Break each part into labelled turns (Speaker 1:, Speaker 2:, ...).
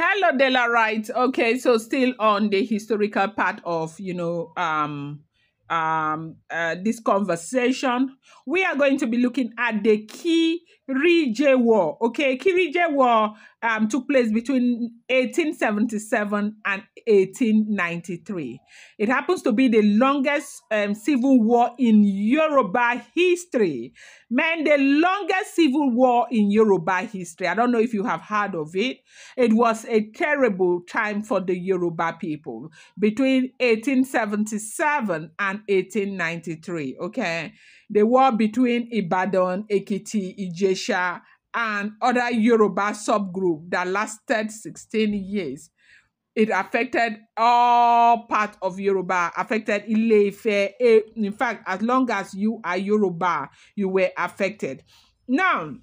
Speaker 1: Hello, Dela Wright. Okay, so still on the historical part of this conversation, we are going to be looking at the Kiriji War. Okay, Kiriji War took place between 1877 and 1893. It happens to be the longest civil war in Yoruba history. Man, the longest civil war in Yoruba history. I don't know if you have heard of it. It was a terrible time for the Yoruba people between 1877 and 1893. Okay, the war between Ibadan, Ekiti, Ijesha, and other Yoruba subgroup that lasted 16 years. It affected all parts of Yoruba, affected Ile-Ife. In fact, as long as you are Yoruba, you were affected. Now,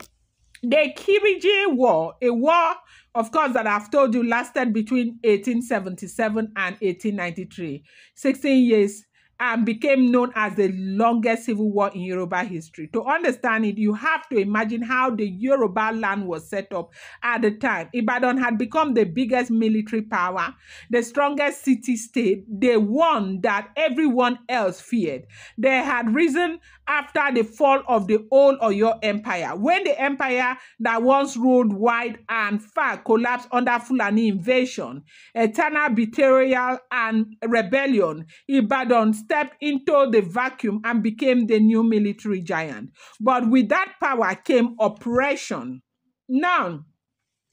Speaker 1: the Kiriji War, a war, of course, that I've told you lasted between 1877 and 1893, 16 years, and became known as the longest civil war in Yoruba history. To understand it, you have to imagine how the Yoruba land was set up at the time. Ibadan had become the biggest military power, the strongest city-state, the one that everyone else feared. They had risen after the fall of the old Oyo Empire. When the empire that once ruled wide and far collapsed under Fulani invasion, eternal betrayal and rebellion, Ibadan stepped into the vacuum and became the new military giant. But with that power came oppression. Now,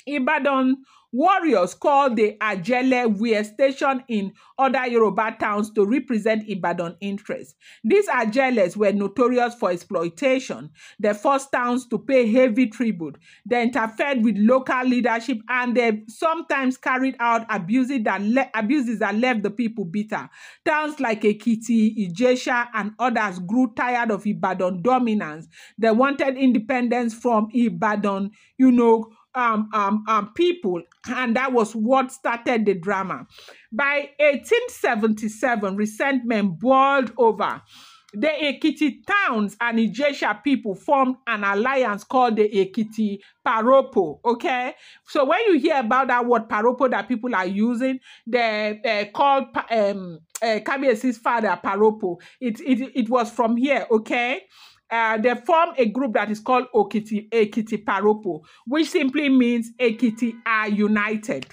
Speaker 1: Ibadan warriors called the Ajele were stationed in other Yoruba towns to represent Ibadan interests. These Ajeles were notorious for exploitation. They forced towns to pay heavy tribute. They interfered with local leadership, and they sometimes carried out abuses that left the people bitter. Towns like Ekiti, Ijesha, and others grew tired of Ibadan dominance. They wanted independence from Ibadan, people, and that was what started the drama. By 1877, resentment boiled over. The Ekiti towns and Ijesha people formed an alliance called the Ekiti Paropo. Okay, so when you hear about that word Paropo that people are using, they called Kabiesi's father Paropo. It was from here. Okay. They form a group that is called Ekiti Paropo, which simply means Ekiti are united.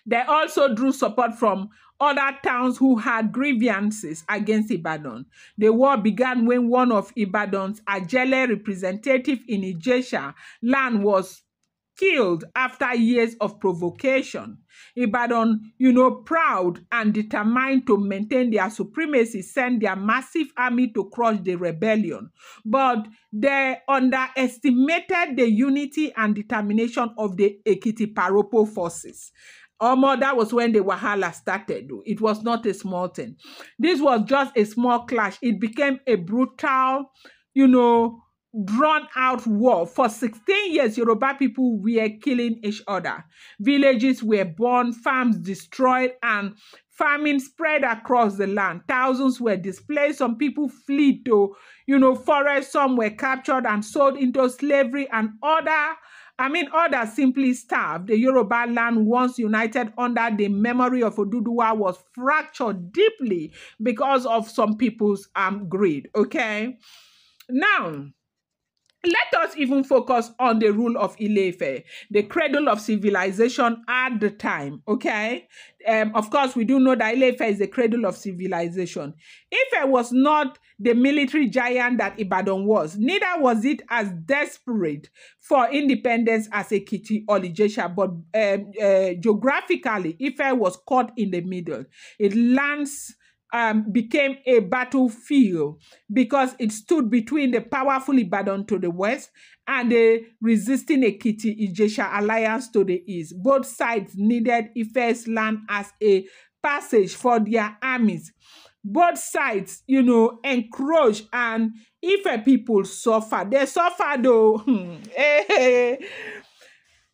Speaker 1: They also drew support from other towns who had grievances against Ibadan. The war began when one of Ibadan's Ajele representative in Ijesha land was killed after years of provocation. Ibadan, proud and determined to maintain their supremacy, sent their massive army to crush the rebellion. But they underestimated the unity and determination of the Ekiti Paropo forces. That was when the Wahala started. It was not a small thing. This was just a small clash. It became a brutal, drawn-out war. For 16 years, Yoruba people were killing each other. Villages were burned, farms destroyed, and famine spread across the land. Thousands were displaced. Some people fled to, forests. Some were captured and sold into slavery, and others simply starved. The Yoruba land, once united under the memory of Oduduwa, was fractured deeply because of some people's greed. Okay, now let us even focus on the rule of Ile-Ife, the cradle of civilization at the time, okay? Of course, we do know that Ile-Ife is the cradle of civilization. Ife was not the military giant that Ibadan was. Neither was it as desperate for independence as Ekiti or Ijesha, but geographically, Ife was caught in the middle. It lands became a battlefield because it stood between the powerful Ibadan to the west and the resisting Ekiti Ijesha alliance to the east. Both sides needed Ife's land as a passage for their armies. Both sides, encroached, and Ife people suffered. They suffered though.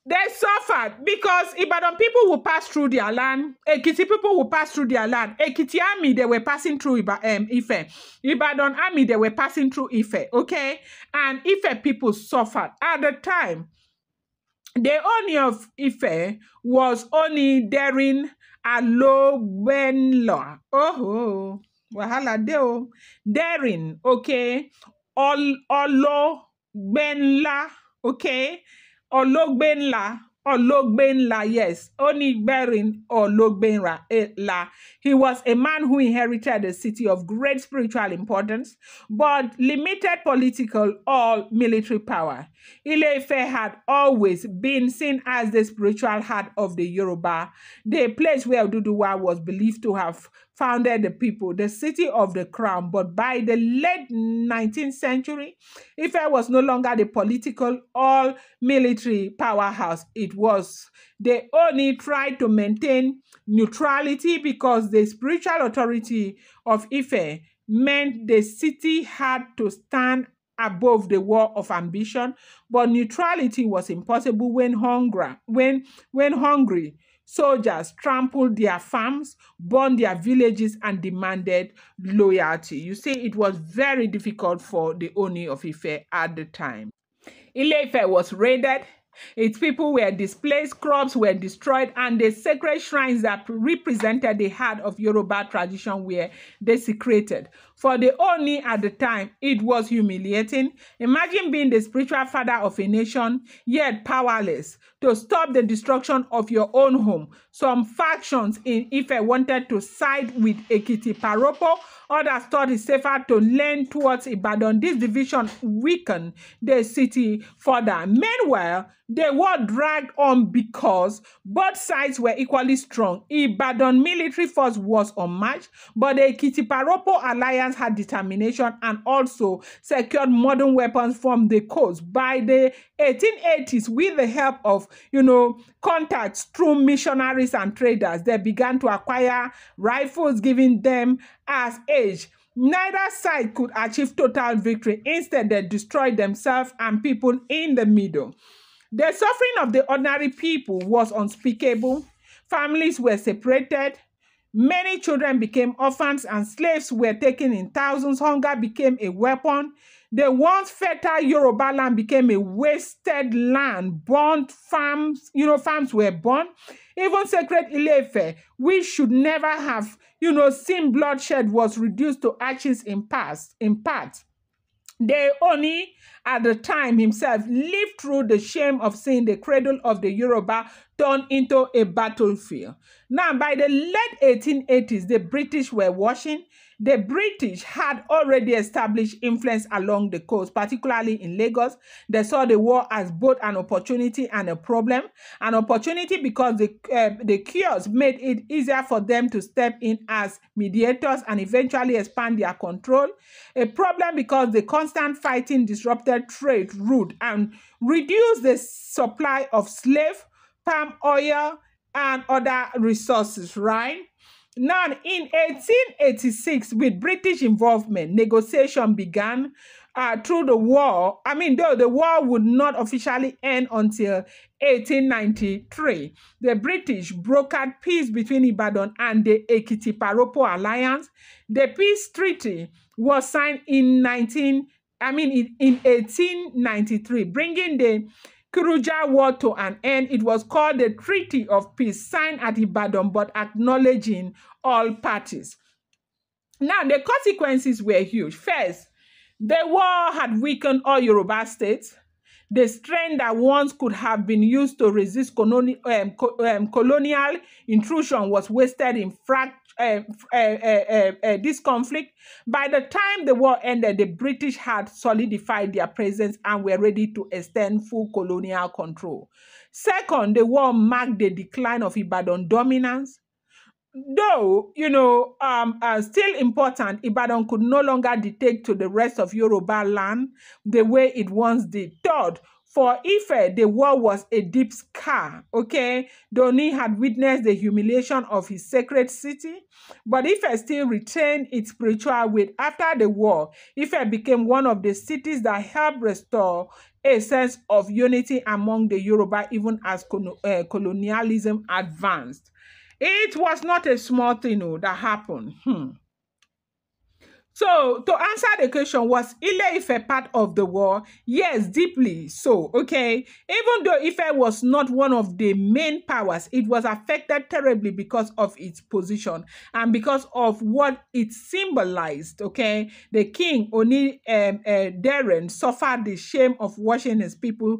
Speaker 1: They suffered because Ibadan people will pass through their land. Ekiti people will pass through their land. Ekiti army, they were passing through Ife. Ibadan army, they were passing through Ife. Okay? And Ife people suffered. At the time, The Oni of Ife was Oni Derin Alogbenla. Oh, wahala deo. Derin, okay. Ologbenla, okay. Ologbenla, yes. Oni Berin Ologbenla. He was a man who inherited a city of great spiritual importance, but limited political or military power. Ile-Ife had always been seen as the spiritual heart of the Yoruba, the place where Oduduwa was believed to have founded the people, the city of the crown. But by the late 19th century, Ife was no longer the political or military powerhouse it was. They only tried to maintain neutrality because the spiritual authority of Ife meant the city had to stand above the war of ambition, but neutrality was impossible when hungry soldiers trampled their farms, burned their villages, and demanded loyalty. You see, it was very difficult for the Oni of Ife at the time. Ile-Ife was raided, its people were displaced, crops were destroyed, and the sacred shrines that represented the heart of Yoruba tradition were desecrated. For the Oni at the time, it was humiliating. Imagine being the spiritual father of a nation, yet powerless to stop the destruction of your own home. Some factions in Ife wanted to side with Ekiti Paropo. Others thought it safer to lean towards Ibadan. This division weakened the city further. Meanwhile, the war dragged on because both sides were equally strong. Ibadan military force was unmatched, but the Ekiti Paropo alliance had determination and also secured modern weapons from the coast. By the 1880s, with the help of, contacts through missionaries and traders, they began to acquire rifles, giving them as age. Neither side could achieve total victory. Instead, they destroyed themselves and people in the middle. The suffering of the ordinary people was unspeakable. Families were separated. Many children became orphans and slaves were taken in thousands. Hunger became a weapon. The once fertile Yoruba land became a wasted land. Burnt farms, farms were burned. Even sacred Ile-Ife, which should never have, seen bloodshed, was reduced to ashes in part. The Oni at the time himself lived through the shame of seeing the cradle of the Yoruba turned into a battlefield. Now, by the late 1880s, the British were watching. The British had already established influence along the coast, particularly in Lagos. They saw the war as both an opportunity and a problem. An opportunity because the cures made it easier for them to step in as mediators and eventually expand their control. A problem because the constant fighting disrupted trade route and reduced the supply of slave, palm oil, and other resources, right? Now, in 1886, with British involvement, negotiation began through the war. Though the war would not officially end until 1893, the British brokered peace between Ibadan and the Ekiti Paropo alliance. The peace treaty was signed in 1893, bringing the Kiriji War to an end. It was called the Treaty of Peace, signed at Ibadan, but acknowledging all parties. Now, the consequences were huge. First, the war had weakened all Yoruba states. The strength that once could have been used to resist colonial intrusion was wasted in this conflict. By the time the war ended, the British had solidified their presence and were ready to extend full colonial control. Second, the war marked the decline of Ibadan dominance. Though, still important, Ibadan could no longer dictate to the rest of Yoruba land the way it once did. Third, for Ife, the war was a deep scar, okay? Doni had witnessed the humiliation of his sacred city, but Ife still retained its spiritual weight. After the war, Ife became one of the cities that helped restore a sense of unity among the Yoruba, even as colonialism advanced. It was not a small thing that happened. So to answer the question, was Ile-Ife part of the war? Yes, deeply so. Okay, even though Ife was not one of the main powers, it was affected terribly because of its position and because of what it symbolized. Okay, the king Oni Deren suffered the shame of watching his people,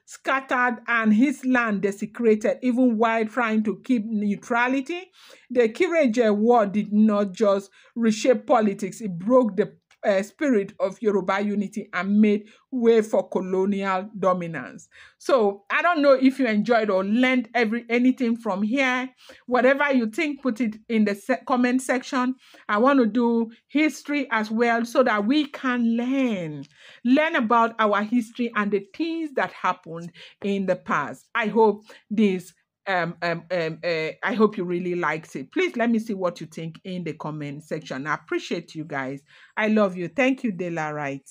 Speaker 1: scattered and his land desecrated, even while trying to keep neutrality. The Kiriji War did not just reshape politics, it broke the spirit of Yoruba unity and made way for colonial dominance. So I don't know if you enjoyed or learned anything from here. Whatever you think, put it in the comment section. I want to do history as well so that we can learn about our history and the things that happened in the past. I hope this I hope you really liked it. Please let me see what you think in the comment section. I appreciate you guys. I love you. Thank you, Dela Wright.